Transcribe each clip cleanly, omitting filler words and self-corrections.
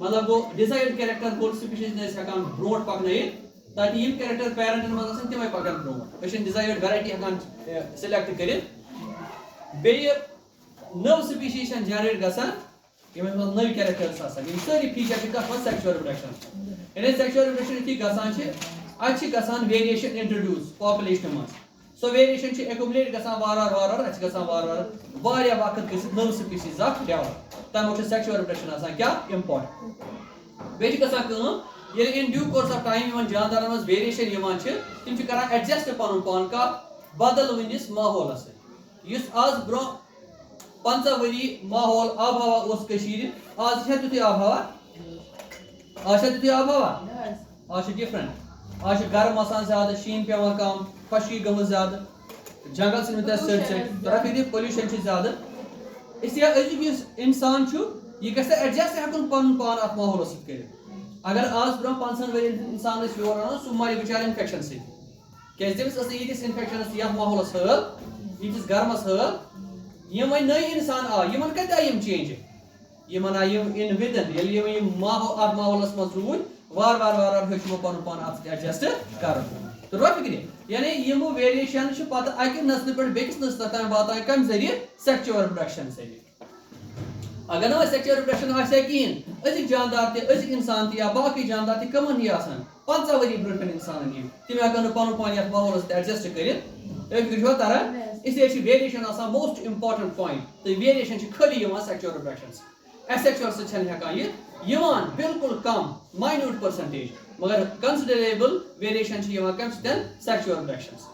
मतलब वो desired character बोल स्पीशीज ने हकान ब्रोड पकनयित ताकि यम कैरेक्टर पेरेंटन मज आसन तिमै पकन ब्रोड अशन डिजायर्ड वैरायटी हकान सिलेक्ट करित बेय नव स्पीशीज जनरेट गसान यमन मज नव कैरेक्टर्स आसान यम सारी फीचर छ कथ सेक्सुअल रिप्रोडक्शन यानी सेक्सुअल रिप्रोडक्शन की गसान छ आज गसान वेरिएशन इंट्रोड्यूस पॉपुलेशन मज सो वेरिएशन छ एक्युमुलेट गसान वार अच्छ गसान वार वक्त गसित नव स्पीशीज अख डेवलप तमो छ सेक्सुअल रिप्रोडक्शन आसान क्या इंपॉर्टेंट बे छ गसान काम ये in due course of time यमन जानदारन मज वेरिएशन यमान छ तिम छ करन एडजस्ट पन पान का बदल वनिस माहौलस युस आज ब्रो 50 वरी माहौल आबहवा उस कशीर आज छ तुति आबहवा आज छ तुति आबहवा आज डिफरेंट आज गर्म आसान ज्यादा शीन पेवन कम खुशी गम ज्यादा जंगल से मिलता है ट्रैफिक पोल्यूशन छ ज्यादा इसलिए अजुक इंसान छु ये गस एडजस्ट हकन पन पान अत माहौलस सत कर अगर आज ब्रो 500 वरी इंसान इस योर सु मारे बेचार इन्फेक्शन से क्या दिस इस इन्फेक्शन या माहौलस हल इस गर्मस हल यम नई इंसान आ यमन कत आय यम चेंज यमन आय इन विदन ये यम माहौलस मज रूद वार वार वार हेचो पन पान अत एडजस्ट कर तो रो फिक्र यानी यम वेरिएशन छ पत अक नस्ल पे बेकिस नस्ल तक वातान कम जरिए सेक्सुअल रिप्रोडक्शन से अगर ना सेक्सुअल रिप्रोडक्शन आसे कहीं अजिक जानदार ते अजिक इंसान ते या बाकी जानदार ते कमन ही आसान 50 वरी ब्रोटन इंसान की तिम हकन पन पान या माहौलस एडजस्ट करित एक फिक्र तारा इसलिए छ वेरिएशन आसान मोस्ट इंपोर्टेंट पॉइंट तो वेरिएशन छ खाली यमान सेक्सुअल रिप्रोडक्शन एसेक्सुअल से छन हकान ये यमान बिल्कुल कम माइन्यूट परसेंटेज मगर कंसिडरेबल वेरिएशन छ यमान कम से सेक्सुअल रिप्रोडक्शन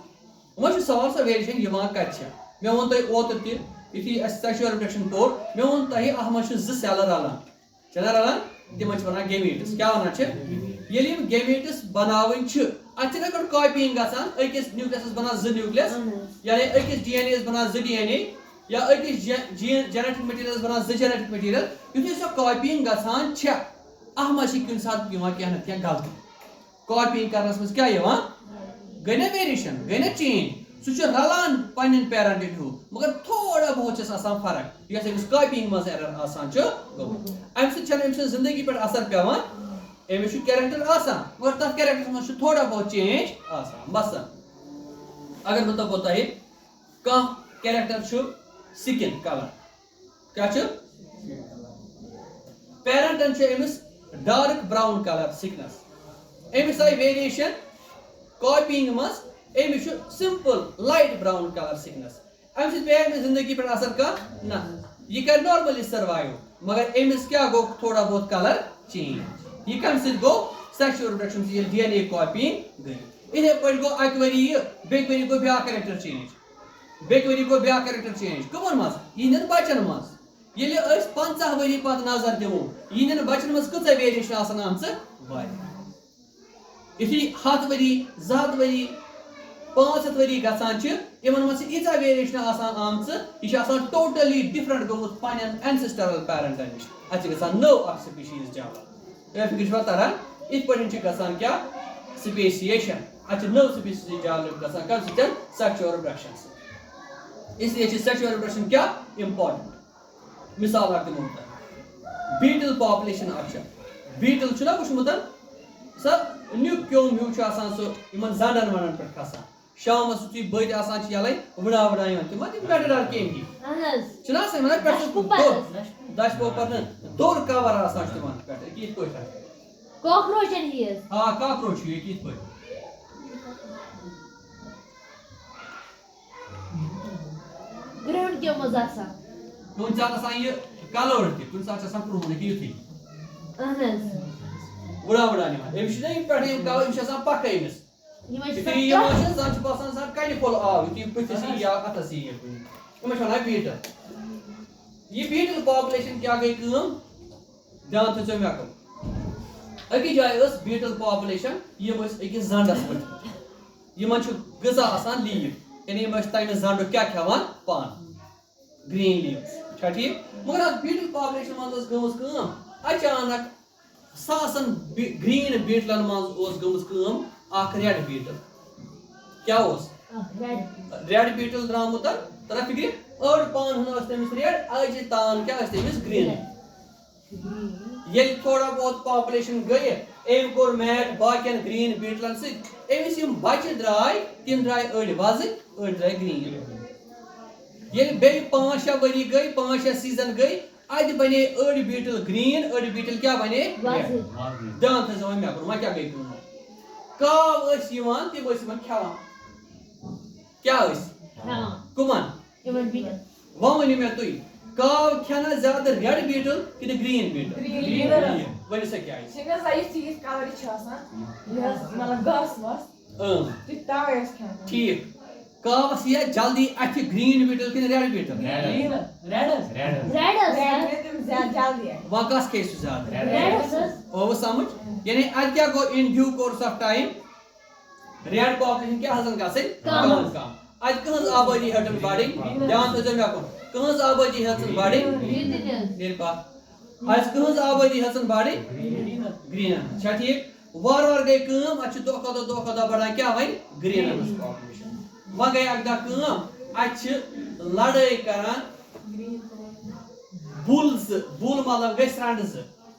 वो सवाल सा वेरिएशन यमान कत छ मे वोन तय ओत ते इथि सेक्सुअल रिप्रोडक्शन पोर मे वोन तय अहम छ ज सेल रलान चना रलान तिम छ वना गेमेट्स क्या वना छ येली गेमेट्स बनावन छ अचना कर कॉपीइंग गसान अकिस न्यूक्लियस बना ज न्यूक्लियस यानी अकिस डीएनए बना ज डीएनए या अकिस जेनेटिक मटेरियल बना ज जेनेटिक मटेरियल युथि सो कॉपीइंग गसान छ अहम छ किन साथ यमा क्या न क्या गलती कॉपीइंग करनस में क्या यमा गने वेरिएशन गने चेंज सु छ रलान पनिन पेरेंटेड हो मगर थोड़ा बहुत छ आसान फर्क यस इस कॉपीइंग मज एरर आसान छ गो एम से छन एम से जिंदगी पर असर पेवन एम छ कैरेक्टर आसान मगर तत कैरेक्टर में छ थोड़ा बहुत चेंज आसान बस अगर मतलब होता है का कैरेक्टर छ स्किन कलर क्या छ पेरेंटन छ एमस डार्क ब्राउन कलर सिकनेस एमस आई वेरिएशन कॉपीइंग मज एमस छ simple light brown colour sickness एम से पे में जिंदगी पर असर का ना ये कर नॉर्मली सर्वाइव मगर एमस क्या गो थोड़ा बहुत कलर चेंज ये कम से गो सेक्सुअल रिप्रोडक्शन से डीएनए कॉपीइंग गई इधे पर गो अकवरी बेकवरी को ब्या कैरेक्टर चेंज बेकवरी को ब्या कैरेक्टर चेंज कमन मज इनन बचन मज येले अस 50 वरी पत नजर देवो इनन बचन मज कत वेरिएशन आसन आमस वाय इथि 7 वरी 7 वरी 5 वरी गसान छ यमन मज इजा वेरिएशन आसान आमस ये आसान टोटली डिफरेंट गोमुत पानन एंसेस्टरल पेरेंटन निश अच्छ गसान नो ऑफ स्पीशीज डेवलप ये फिक्र तारा इत पॉइंट छ गसान क्या स्पेसिएशन अच्छ नो स्पीशीज डेवलप गसान कर सिचन सेक्सुअल रिप्रोडक्शन इसलिए छ सेक्सुअल रिप्रोडक्शन क्या इंपॉर्टेंट मिसाल आक दिमो बीटल पॉपुलेशन अच्छा बीटल छ ना वुचमुतन सब न्यू क्यों म्यू छ आसान सो इमन जानन वनन पर खसान शाम सुती बद आसान छ यलै वडा वडा यन त मत बेटर केम की छना से मन पर दश पोपर तोर कवर आसान छ मन पर की कोइ कॉकरोच ही है हां कॉकरोच ये की कोइ ग्राउंड के मजा सा कुन सा आसान ये कलर के कुन सा आसान प्रूव की थी वडा वडा ने एम छ नहीं पर ये कलर छ आसान पक्का इस ये मशीन सांच पासन सा कानी फॉलो आ ये पथसी या अतसी ये कुन छना बीटल ये बीटल पॉपुलेशन क्या गई काम ध्यान थो मे को अकी जाय अस बीटल पॉपुलेशन ये बस एक जंडस पर ये मन छ गजा आसान लीव यानी मस टाइम जंडो क्या खावान पान ग्रीन लीव्स छ ठीक मगर अस बीटल पॉपुलेशन मन गमस काम अचानक सासन ग्रीन बीटलन मन ओस गमस काम आख रेड बीटल क्या ओस रेड बीटल द्रामुत तरह फिक्र अड़ पान हन तमिस रेड आज तान क्या तमिस ग्रीन ये थोड़ा बहुत पॉपुलेशन गई एम कोर मैट बाकियन ग्रीन बीटलन से एमिस यम बच्चे द्राय तिम द्राय अड़ वज अड़ द्राय ग्रीन ये बे 5-6 वरी गई 5-6 सीजन गई अद बने अड़ बीटल ग्रीन अड़ बीटल क्या बने ध्यान थो मे मा क्या गई काव यवान तिम खेवान क्या कुमन वह वनी मे तुई काव खेना ज्यादा रेड बीटल कि ग्रीन बीटल वनी से क्या शिना साइज चीज कलर छ आसान यस मतलब घास वास ती तावे खेना ठीक काव ये जल्दी अथ ग्रीन बीटल कि रेड बीटल रेड तुम जल्दी है वह कस के ज्यादा रेड वो समझ यानी अद क्या गो in due course of time red population क्या हसन गसे कम आज कहज आबादी हटन बाड़ी ध्यान थो मे कोन कहज आबादी हसन बाड़ी देर बात आज कहज आबादी हसन बाड़ी ग्रीन अच्छा ठीक वार वार गई काम अच्छ दो कदा बढ़ा क्या वही ग्रीन पॉपुलेशन वह गई अगदा काम अच्छ लड़ाई करान बुल्स बुल मतलब गई स्ट्रैंड्स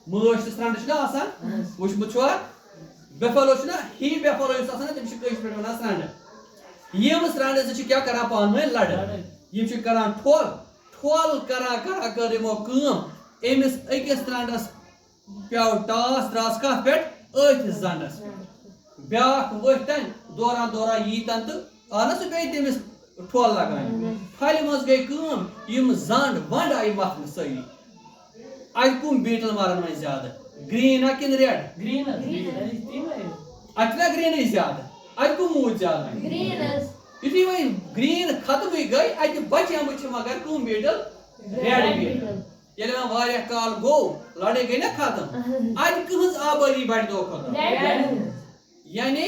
मश स्ट्रैंड ना आसान वुचमुत छवा बेफलो ना ही बेफलो इस आसान तम कश पे वना स्ट्रैंड यम स्ट्रैंड्स क्या करा पान में लड़ यम करान ठोल करा कर यमो काम एमिस अकिस स्ट्रैंडस प्याव टास त्रास कथ पे अथ जंडस ब्याख वथन दौरा यीतन तो आना सह पे तमिस ठोल लगान फल मज गई काम यम जंड वंड आई मथन सही अत कुम बीटल मारन में ज्यादा ग्रीन किन रेड अतना ग्रीन ज्यादा अत कुम मूज ज्यादा युथी वही ग्रीन खत्म गई अत बचे मगर कुम बीटल रेड बीटल ये वारिया काल गो लड़ाई गई ना खत्म अत कहज आबादी बढ़ दो यानी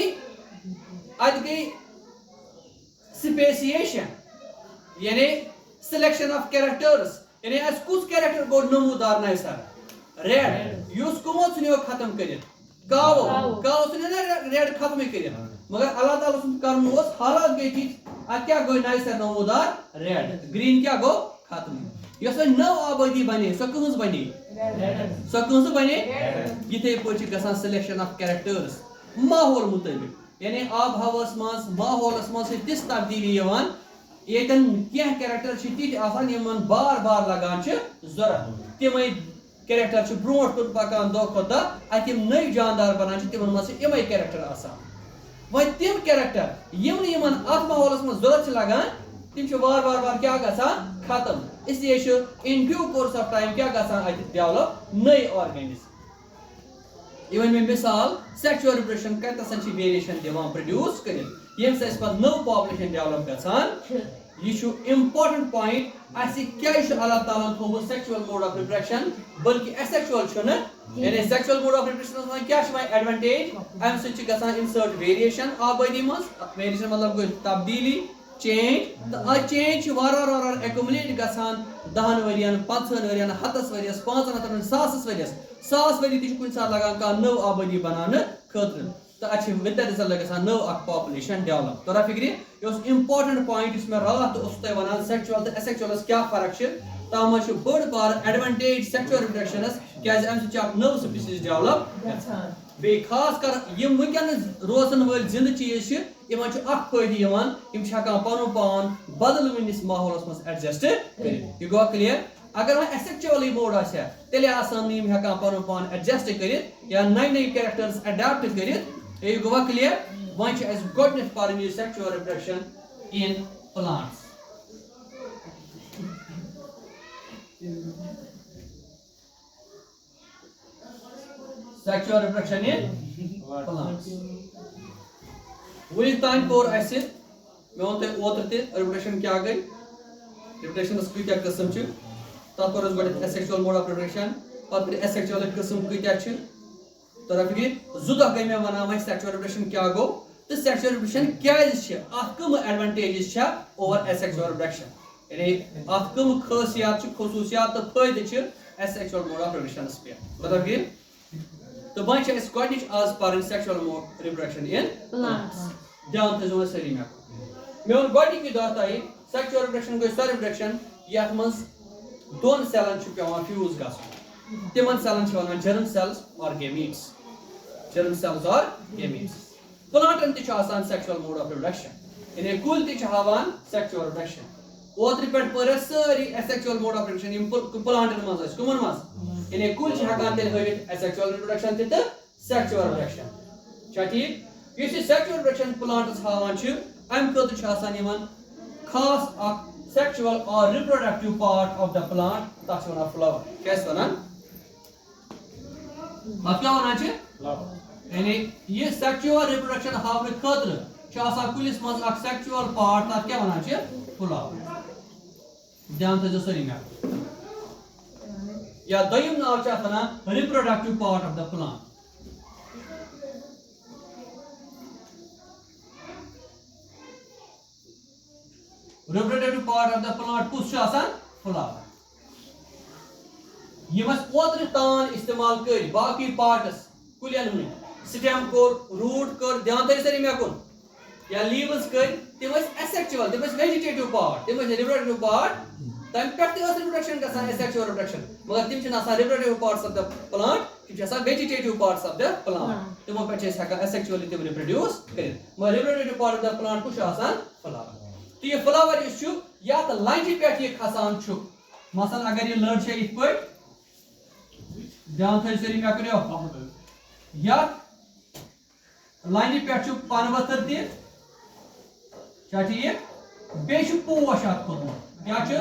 अत गई स्पेसिएशन यानी सिलेक्शन ऑफ कैरेक्टर्स यानी अस कुछ कैरेक्टर गो नमूदार ना सर रेड युस कुमो सुनियो खत्म करित काव सुनियो ना रेड खत्म करित मगर अल्लाह ताला सुन कर्म ओस हालात गई थी अत क्या गो ना सर नमूदार रेड ग्रीन क्या गो खत्म यस नव आबादी बने सो कहज बने यथे पे गसान सिलेक्शन ऑफ कैरेक्टर्स माहौल मुताबिक यानी आब हवास मज माहौलस मज तिस तब्दीली येतन क्या कैरेक्टर ती आसान यमन बार बार लगान जरूरत तम कैरेक्टर ब्रोट कुन पकान दो खुद अत नई जानदार बनान तिमन मज इमे कैरेक्टर आसान वह तम कैरेक्टर यमन अत माहौलस मज जरूरत लगान तिम बार बार क्या गसान खत्म इसलिए इन ड्यू कोर्स ऑफ टाइम क्या गसान अत डेवलप नई ऑर्गेनिज्म इवन में मिसाल सेक्सुअल रिप्रोडक्शन कतसन वेरिएशन दिवान प्रोड्यूस कर यम से पत नव पॉपुलेशन डेवलप गसान यह इंपॉर्टेंट पॉइंट अस क्या अल्लाह ताला थोव सेक्सुअल मोड ऑफ रिप्रोडक्शन बल्कि एसेक्सुअल यानी सेक्सुअल मोड ऑफ रिप्रोडक्शन में क्या एडवांटेज अम सच गसान इंसर्ट वेरिएशन आबादी मज वेरिएशन मतलब तब्दीली चेंज तो चेंज वार एक्युमुलेट गसान 10 वरियन 5 वरियन 7 वरियस 500 सास वरियस 100 वरी ती कुन साल लगान का नव आबादी बनाने खतर तो अच्छे विद रिजल्ट गसान नव अक पॉपुलेशन डेवलप तोरा फिक्री योस इंपॉर्टेंट पॉइंट इसमें रात उस तय वनान सेक्सुअल तो एसेक्सुअल क्या फर्क छ ताम छ बड़ बार एडवांटेज सेक्सुअल रिप्रोडक्शन क्या अम से नव स्पीसीज डेवलप बे खास कर यम वुनकन रोजन वल जिंद चीज इमन फायदे हकान पन पान बदल वनिस माहौलस मज एडजस्ट कर गो क्लियर अगर वह एसेक्सुअल मोड आसे तेले आसान यम हकान पन पान एडजस्ट कर या नई कैरेक्टर्स अडैप्ट कर गो क्लियर वह गोडनेथ पार्म sexual reproduction in plants sexual reproduction in plants वुन तान कोर अस मे वो तुम ओतर ते रिप्रोडक्शन क्या गई रिप्रोडक्शन क्या कस्म तथ core go asexual mode of reproduction पे एसेक्सुअल कस्म क्या तोरा फिक्र जु दह गई मे वन वह सेक्सुअल रिप्रोडक्शन क्या गो तो सेक्सुअल रिप्रोडक्शन क्या कम एडवांटेजेस ओवर एसेक्सुअल रिप्रोडक्शन यानी अत कम खासियात खसूसियात तो फायदे एसेक्सुअल मोड ऑफ रिप्रोडक्शन पे बता फिर तो वह गोच आज पर sexual mode reproduction in plants ध्यान थो सरी मे वो गोटी दह तह सेक्सुअल रिप्रोडक्शन गई सो रिप्रोडक्शन ये मज दोन सेलन पे फ्यूज ग तिमन सेलन छ वनान germ cells or gametes. Germ cells or gametes. Plantan ti छ आसान sexual mode of reproduction. यानी कुल ti छ हावान sexual reproduction. ओत्र पेट पर सारी asexual mode of reproduction Yama plantan मज आस कुमन मज यानी कुल छ हकान तेल हवित asexual reproduction ti त sexual reproduction. छ ठीक यस sexual reproduction plantans हावान छ am खतर छ आसान यमन खास अक sexual or reproductive part of the plant that's one of flower. कैसे वनान? अब क्या होना चाहिए? यानी ये sexual reproduction हावने खतर चासा कुलिस मज अक sexual part ताकि क्या होना चाहिए? flower. ध्यान से जो सही में या दयम नाव चाहता ना reproductive part of the plant. Reproductive part of the plant कुछ आसान flower. ये मस ओत्र तान इस्तेमाल कर बाकी पार्ट्स कुलियन हुन स्टेम कोर रूट कर ध्यान दे सरी में कोन या लीव्स कर तिम asexual तिम वेजिटेटिव पार्ट तिम reproductive part तम पेट reproduction का asexual reproduction मगर तिम छन आसान reproductive parts of the plant तिम आसान vegetative parts of the plant तिम पेट छ हका asexually तिम reproduce कर मगर reproductive part of the plant कुछ आसान flower. तो ये फ्लावर इशू या तो लाइट पे ये खसान छु मसलन अगर ये लड़ छ इत पे ध्यान थे सरी में करियो या लाइट पे छु पानवतर दे क्या ठीक बे छु पोश आत को क्या छु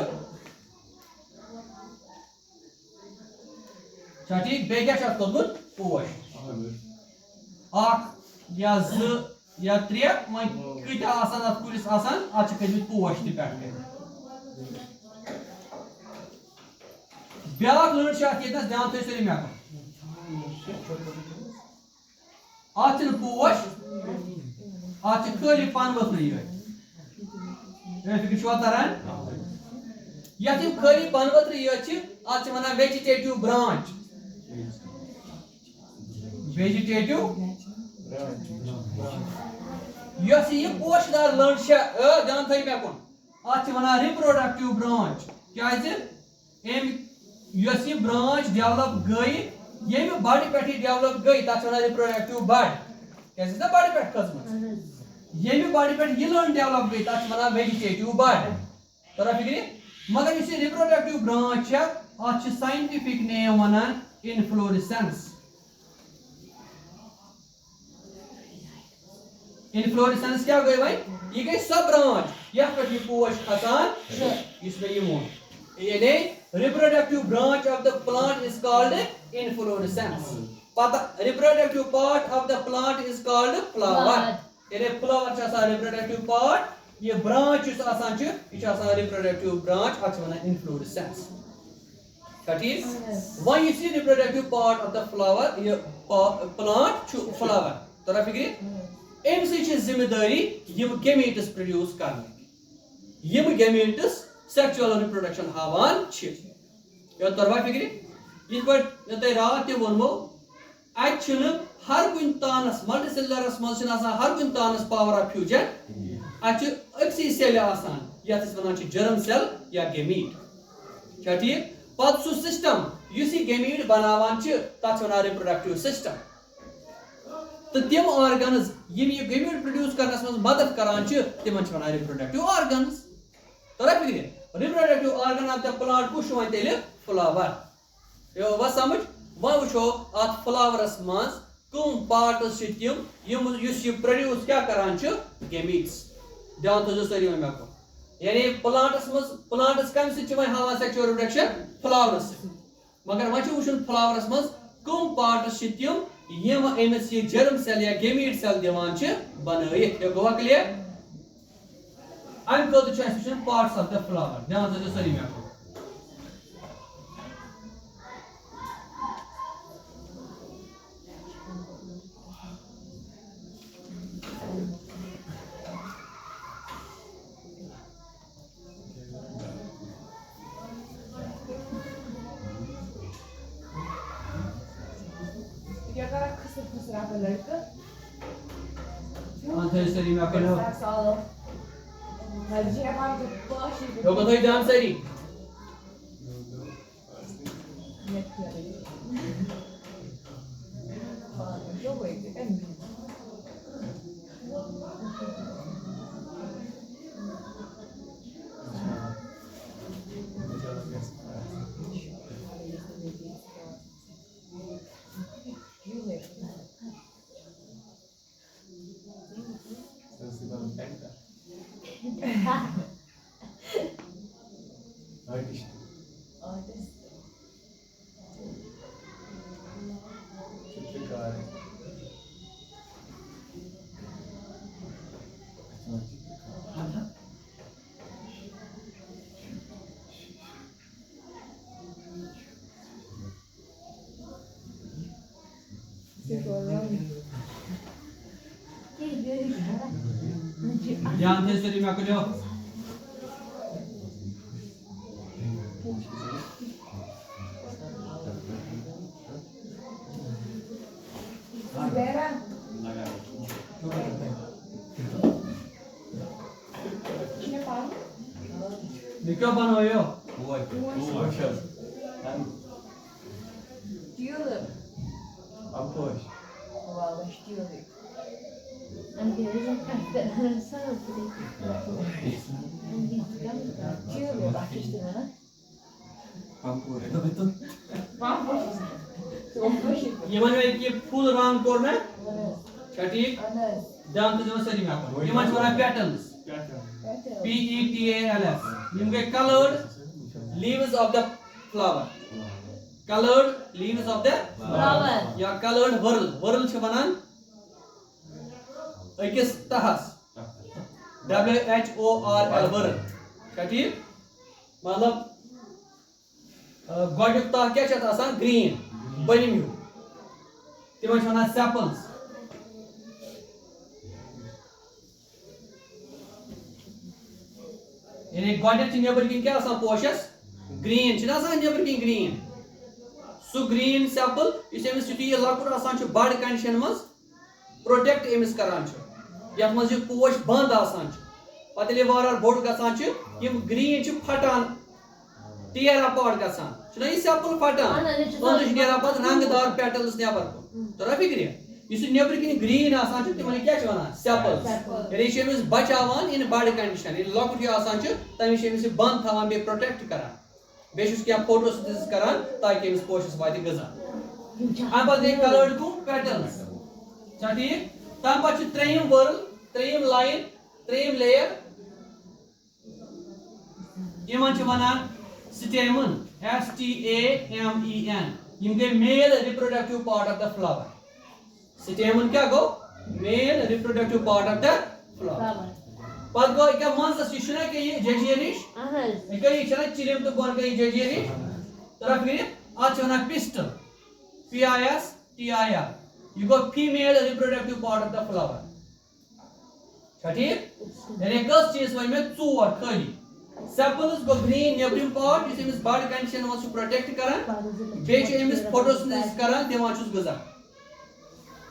क्या ठीक बे क्या आत को पोश आख या ज या त्रे मैं किता आसान अत कुलिस आसान आज कदित पोश ति पेट ब्याक लड़ शात येतस ध्यान थे सरी में आज न पोश आज खली पान वसर ये फिक्र छो तरन यति खली पान वसर ये छ आज वना वेजिटेटिव ब्रांच यस ये पोशदार लड़ ध्यान थी मे कुन आज वना रिप्रोडक्टिव ब्रांच क्या एम यस ये ब्रांच डेवलप गई ये बॉडी पे डेवलप गई तथ वना रिप्रोडक्टिव बड क्या बॉडी पे खसम ये बॉडी पे ये लड़ डेवलप गई तथ वना वेजिटेटिव बड तोरा फिक्र मगर इस रिप्रोडक्टिव ब्रांच आज साइंटिफिक नेम वनान इनफ्लोरेसेंस. इनफ्लोरेसेंस क्या गई भाई ये गई सब ब्रांच या पे ये पोश खसान इसमें ये मोन यानी reproductive branch of the plant is called inflorescence. पता reproductive part of the plant is called flower. यानी flower छ आसान reproductive part ये branch इस आसान छ ये छ आसान reproductive branch अच्छा वना inflorescence. कठिन वह इसी reproductive part of the flower ये plant छ flower तोरा फिक्री एम से जिम्मेदारी यम गेमेट्स प्रोड्यूस करने यम गेमेट्स सेक्सुअल रिप्रोडक्शन हावान छ यो तरवा फिक्र इत पर ते रात ते वनमो अत छन हर कुन तानस मल्टीसेलुलरस मज छन आसान हर कुन तानस पावर ऑफ फ्यूजन अत अक्सी सेल आसान यत वनान छ जर्म सेल या गेमेट क्या ठीक पद सु सिस्टम युसी गेमेट बनावान छ तथ वनान रिप्रोडक्टिव सिस्टम तो तिम ऑर्गन्स यम ये गेमेट प्रोड्यूस करनस मज मदद करान छ तिमन छ वनान रिप्रोडक्टिव ऑर्गन्स तोरा फिक्र reproductive organ of the plant कुछ वन तेल फ्लावर यो व समझ व वछो अत फ्लावरस मज कम पार्ट्स छ तिम यम युस ये प्रोड्यूस क्या करान छ गेमेट्स ध्यान तो सरी में को यानी प्लांट्स कम से वन हावा सेक्सुअल रिप्रोडक्शन फ्लावरस मगर व छ वछन फ्लावरस मज कम पार्ट्स छ तिम यम एमस ये जर्म सेल या गेमेट सेल दिवान छ बनायत यो गोवा clear I'm going to transition parts of the flower. ध्यान से सही में आपको क्या करा खसर आपका लड़का हाँ तो सही में आपको Mas eu vou ध्यान सही ध्यान से स्टडी में करो क्या बनो यो ये मन में ये फुल रंग कोरना क्या ठीक ध्यान से जो स्टडी में करो ये मन वाला पैटर्न्स PETALS इनके colored leaves of the flower colored leaves of the flower या colored whorl छ बनान अकिस तहस WHORL whorl क्या ठीक मतलब गोडुक तह क्या छ आसान ग्रीन बनिम हिउ तिमन छ वनान सेपल्स यानी गोडुक छ नेबर किन क्या आसान पोशस ग्रीन छ आसान नेबर किन ग्रीन सु ग्रीन सेपल इस एमिस युति लकुट आसान छ बड कंडीशन मस प्रोटेक्ट एमिस करान छ यत मस ये पोश बंद आसान छ पतले वार बोड गसान छ यम ग्रीन छ फटान टीयर अपार्ट गसान छ न सेपल फटान तो छ नेरा पत रंगदार पेटल्स नेबर तो फिक्र इस नेबर किन ग्रीन आसान छ तिमन क्या छ वनान सेपल्स यानी छ amiss बचावान in bud condition in लकुट ये आसान छ तमि छ एमिस बंद थावान बे प्रोटेक्ट करान बेशुस क्या फोटोसिंथेसिस करान ताकि एमिस पोशस वाति गजा अब दे कलर्ड को पैटर्न्स छ ठीक तम पछ त्रेयम वर्ल त्रेयम लाइन त्रेयम लेयर यमन छ वनान स्टेमन STAMEN यम गए male reproductive part of the flower stamen क्या गो male reproductive part of the flower पद गो क्या मंस शिशुना के ये जेजियनिश के ये चला चिलिम तो बोन के जेजियनिश तरफ फिर आज वना pistol PISTIL you go female reproductive part of the flower ठीक यानी कस चीज वही में चोर खाली सेपल्स गो ग्रीन नेबरिम पार्ट इस एमिस bud condition was to protect करन बे छ एमिस फोटोसिंथेसिस करन दिवान छुस गजा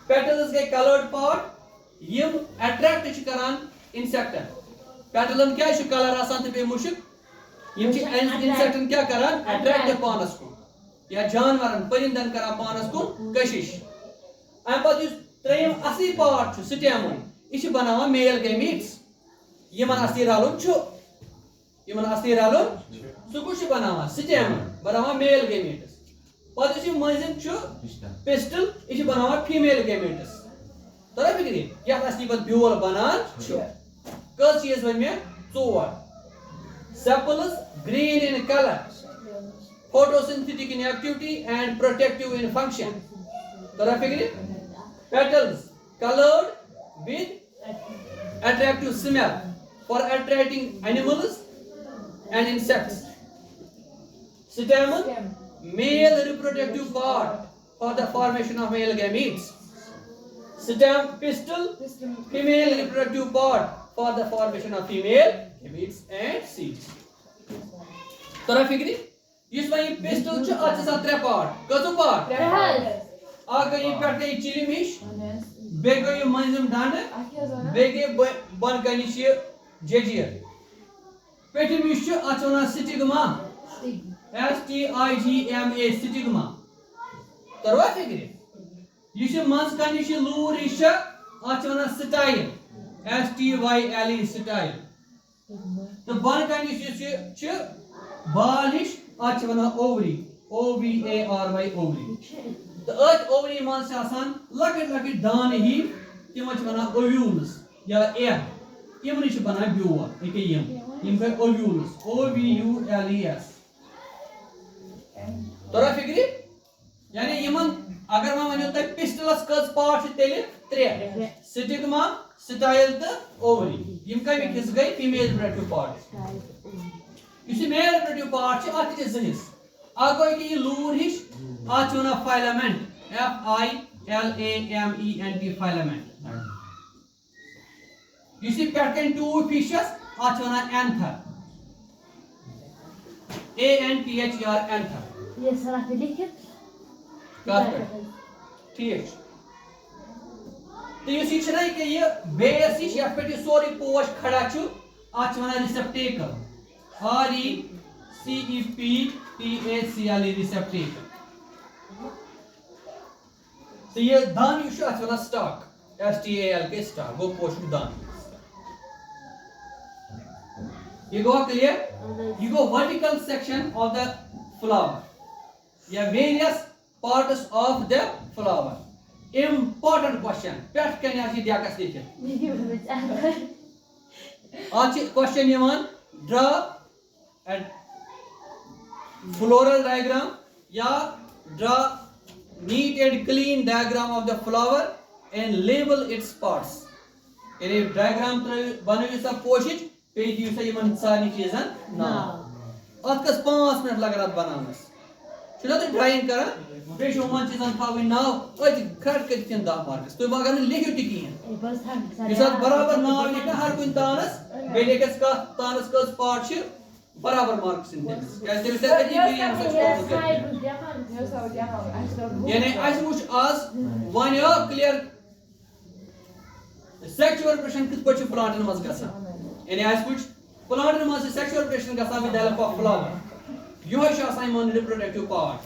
पेटल्स गए कलर्ड पार्ट यम अट्रैक्ट छ करन इंसेक्टन पेटलन क्या छ कलर आसान ते बे मुशिक यम छ इंसेक्टन क्या करन अट्रैक्ट पानस को या जानवरन परिंदन करा पानस को कशिश अम पद इस त्रेयम असली पार्ट छ स्टेमन इस बनावा मेल गैमीट्स यमन असली रालुन छ यमन असली रालुन सु कुछ बनावा स्टेमन बनावा मेल गैमीट्स पद इस मजिन छ पिस्टल इस बनावा फीमेल गैमीट्स तोरा फिक्री क्या असली पद ब्यूल बनान छ कल चीज वन में चोर sepals green in colour photosynthetic in activity and protective in function तोरा फिक्री petals colored with attractive smell for attracting animals and insects stamen male reproductive part for the formation of male gametes stem pistil female reproductive part for the formation of female gametes and seeds तोरा फिक्री इस वही pistol छ आज सा त्रे part कजु part आ गई पेट गई चिलिमिश बे गई मंजम डांड बे गई बन गई छ जेजियर पेटिमिश छ अचोना स्टिग्मा STIGMA stigma तरवा फिक्र ये मज कन लूर यह वन स्टाइल STYLE स्टाइल तो बन कन बाल हिश वन ओवरी OVARY ओवरी तो अत ओवरी मज लकट लकट दान ही तम वन ओव्यूल्स या एग यम बनान ब्योर यम गए ओव्यूल्स OVULES तोरा फिक्र यानी यमन अगर मैं वन तुम पिस्टलस कस पार्ट तेल त्रे स्टिग्मा स्टाइल तो ओवरी यम कमिक हिस्स गई फीमेल रिप्रोडक्टिव पार्ट इस मेल रिप्रोडक्टिव पार्ट अत हिस्स अगो ये लूर हिश अत वन फाइलामेंट FILAMENT फाइलामेंट इस पेटकन टूट फिशस अत वन एंथर ANTHER एंथर ये सारा लिखित ठीक तो ये बेस ये पे सोरी पोश खड़ा अत वन रिसेप्टेकल RECEPTACLE रिसेप्टेकल तो ये दान अत वन स्टॉक STALK स्टॉक गो पोश दान ये गो क्लियर ये गो vertical section of the flower या various parts of the flower important question पेट कन दियाकस लिखित आज क्वेश्चन यहां draw a floral diagram या draw neat and clean diagram of the flower and label its parts यानी diagram बनाइयो सा पोशिश पे दियो सा यमन सारी चीजन नाम अत कस 5 मिनट लगन बनानस छुना तो ड्राइंग कर बेशो मन चीजन थावी नाव अत खट कर 10 मार्क्स तो अगर लिखियो टी किन इस बराबर नाव लिखा हर कोई तानस बेलेकस का तानस कस पार्ट छ बराबर मार्क्स इन कैसे भी से यानी आज मुझ आज वन यो क्लियर सेक्सुअल रिप्रोडक्शन किस पछ प्लांटन मज गसा यानी आज कुछ प्लांटन मज सेक्सुअल रिप्रोडक्शन गसा विद हेल्प ऑफ फ्लावर यो है मन रिप्रोडक्टिव पार्ट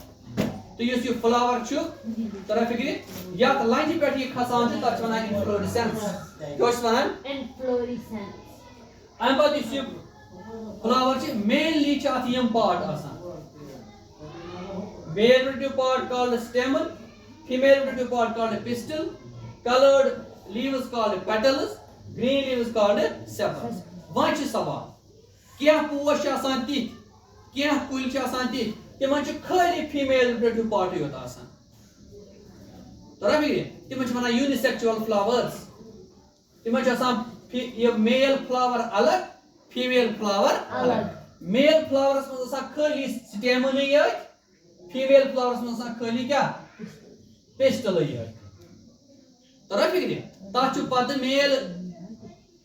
तो ये फ्लावर तरह फिक्र या लाइन पे ये खसान तक वन इन्फ्लोरेसेंस क्या वन इन्फ्लोरेसेंस अम बाद फ्लावर मेनली यम part male reproductive part called stamen female reproductive part called pistil coloured leaves called petals green leaves called sepals वन सवाल क्या पोश ति क्या कुल तिम खाली फीमेल रिप्रोडक्टिव पार्ट योत तरह फिक्र तिम वन यूनिसेक्सुअल फ्लावर्स तिम मेल फ्लावर अलग फीमेल फ्लावर अलग मेल फ्लावर्स मज खाली स्टेमन फीमेल फ्लावर्स मज खाली क्या पेस्टल तरह फिक्र तथ पत मेल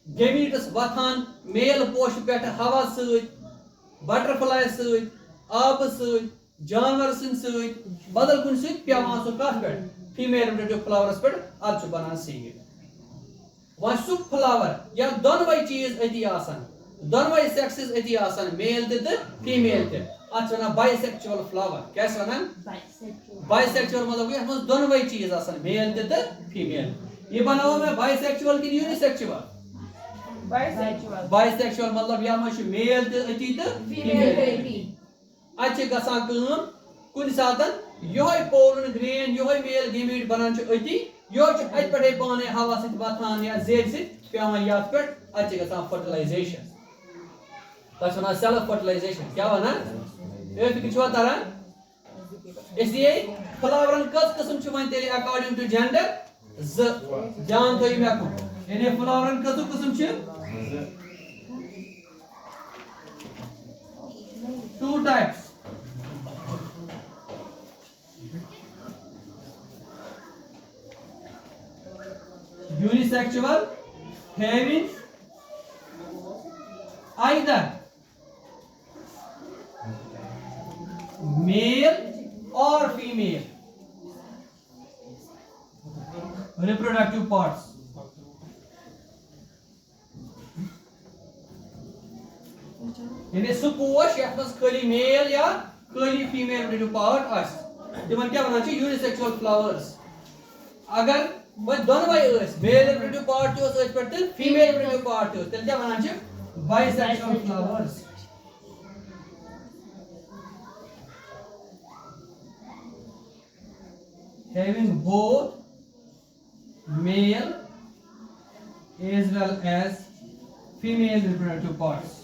गेमीट्स वथान मेल पोश पे हवा बटरफ्लाई आब जानवर बदल कुन पेवान सह कत पे फीमेल रिप्रोडक्टिव फ्लावर्स पे अत बनान सीड वन सह फ्लावर या दोनवे चीज अति दोनवे सेक्सेस अति मेल तो फीमेल अत वन बाइसेक्चुअल फ्लावर क्या बाइसेक्चुअल मतलब ये दोनवे चीज मेल तो फीमेल ये बनाओ मैं बाइसेक्चुअल कि यूनिसेक्चुअल बाइसेक्सुअल मतलब या मेल तो अति तो फीमेल अच्छे गसान कुन सातन योय पोलन ग्रेन योय मेल गेमीट बनान अति यो अत पे पाने हवा सत वथान या जेड सवान ये पे अच्छे गसान फर्टिलाइजेशन तथा वन सेल्फ फर्टिलाइजेशन क्या वन फिक्र तरह इसलिए फ्लावरन कस किस्म वन तेल अकॉर्डिंग टू जेंडर जान थो मे यानी फ्लावरन कस किस्म 2 types unisexual having either male or female reproductive parts यानी सह पोश ये खाली मेल या खाली फीमेल रिप्रोडक्टिव पार्ट आस तिमन क्या वनान यूनिसेक्सुअल फ्लावर्स अगर वह दोनों मेल रिप्रोडक्टिव पार्ट पे फीमेल रिप्रोडक्टिव पार्ट तेल क्या वनान bisexual flowers having both male as well as female reproductive parts.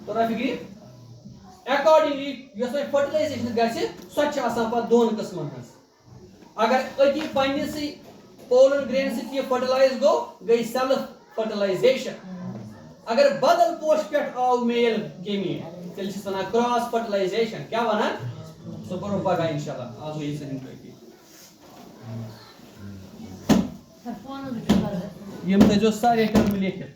तो फिक्री accordingly यस फर्टिलाइजेशन गसे सच आसान पर दोन किस्मन हस अगर अति पन्ने से पोलन ग्रेन से ये फर्टिलाइज गो गई सेल्फ फर्टिलाइजेशन अगर बदल पोश पे आव मेल गेमीट तेल वना क्रॉस फर्टिलाइजेशन क्या वना सो करो पगा इंशाल्लाह आज ये से यम ते जो सारे टर्म लेके